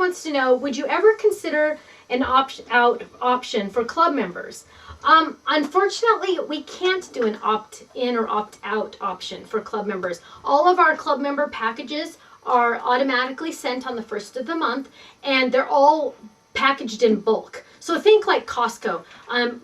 wants to know, would you ever consider an opt-out option for club members? Unfortunately, we can't do an opt-in or opt-out option for club members. All of our club member packages are automatically sent on the first of the month, and they're all packaged in bulk. So think like Costco.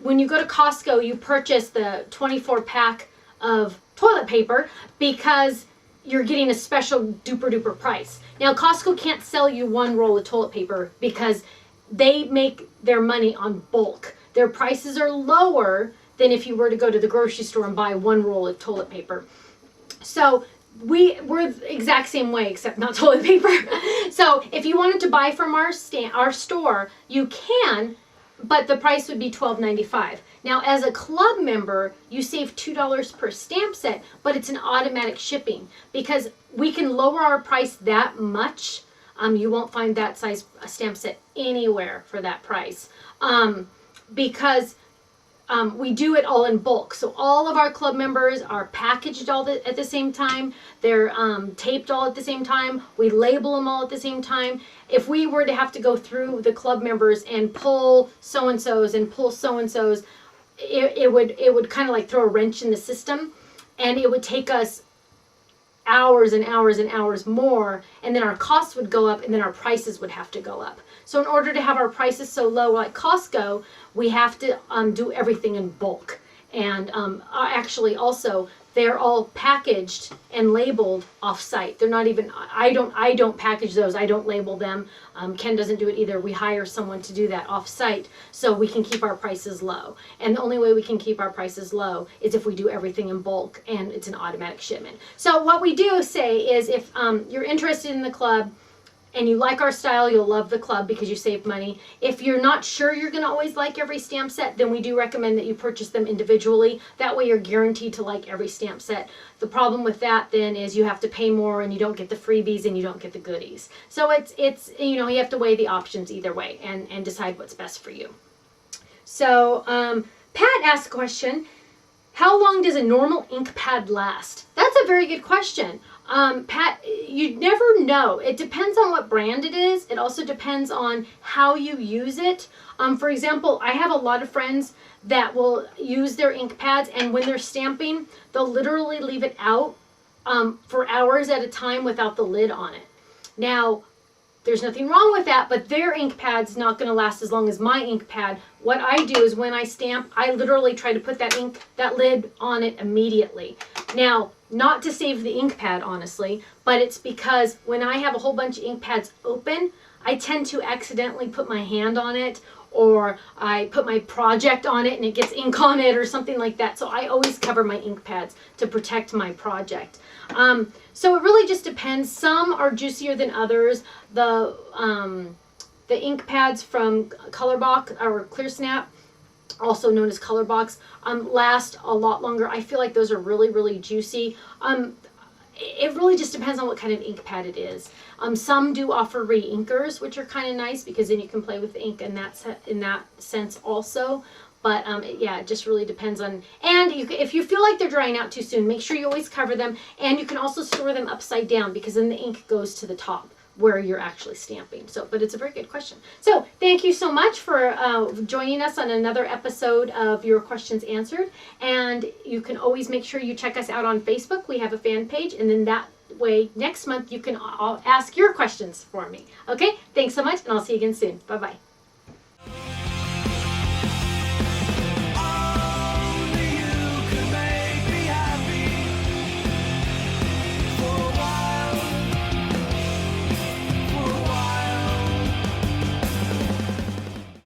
When you go to Costco, you purchase the 24 pack of toilet paper because you're getting a special duper duper price. Now Costco can't sell you one roll of toilet paper because they make their money on bulk. Their prices are lower than if you were to go to the grocery store and buy one roll of toilet paper. So we're the exact same way, except not toilet paper. So if you wanted to buy from our store, you can, but the price would be $12.95. Now, as a club member, you save $2 per stamp set, but it's an automatic shipping because we can lower our price that much. You won't find that size stamp set anywhere for that price because we do it all in bulk. So all of our club members are packaged all at the same time. They're taped all at the same time. We label them all at the same time. If we were to have to go through the club members and pull so-and-sos and pull so-and-sos, it would kind of like throw a wrench in the system, and it would take us hours and hours and hours more, and then our costs would go up, and then our prices would have to go up. So in order to have our prices so low like Costco, we have to do everything in bulk. And actually also, they're all packaged and labeled off-site. They're not even, I don't package those. I don't label them. Ken doesn't do it either. We hire someone to do that off-site so we can keep our prices low. And the only way we can keep our prices low is if we do everything in bulk and it's an automatic shipment. So what we do say is if you're interested in the club, and you like our style, you'll love the club because you save money. If you're not sure you're going to always like every stamp set, then we do recommend that you purchase them individually. That way you're guaranteed to like every stamp set. The problem with that then is you have to pay more and you don't get the freebies and you don't get the goodies. So it's you know, you have to weigh the options either way and decide what's best for you. So Pat asked a question, how long does a normal ink pad last? That's a very good question. Pat, you never know. It depends on what brand it is. It also depends on how you use it. For example, I have a lot of friends that will use their ink pads, and when they're stamping, they'll literally leave it out for hours at a time without the lid on it. Now, there's nothing wrong with that, but their ink pad's not going to last as long as my ink pad. What I do is when I stamp, I literally try to put that lid on it immediately. Now, not to save the ink pad, honestly, but it's because when I have a whole bunch of ink pads open, I tend to accidentally put my hand on it, or I put my project on it and it gets ink on it or something like that. So I always cover my ink pads to protect my project. So it really just depends. Some are juicier than others. The ink pads from Colorbox or ClearSnap, also known as Colorbox, last a lot longer. I feel like those are really, really juicy. It really just depends on what kind of ink pad it is. Some do offer re-inkers, which are kind of nice because then you can play with ink in that sense also. But yeah, it just really depends on, and if you feel like they're drying out too soon, make sure you always cover them, and you can also store them upside down because then the ink goes to the top where you're actually stamping. So, but it's a very good question. So thank you so much for joining us on another episode of Your Questions Answered. And you can always make sure you check us out on Facebook. We have a fan page, and then that way next month you can ask your questions for me. Okay, thanks so much, and I'll see you again soon. Bye-bye.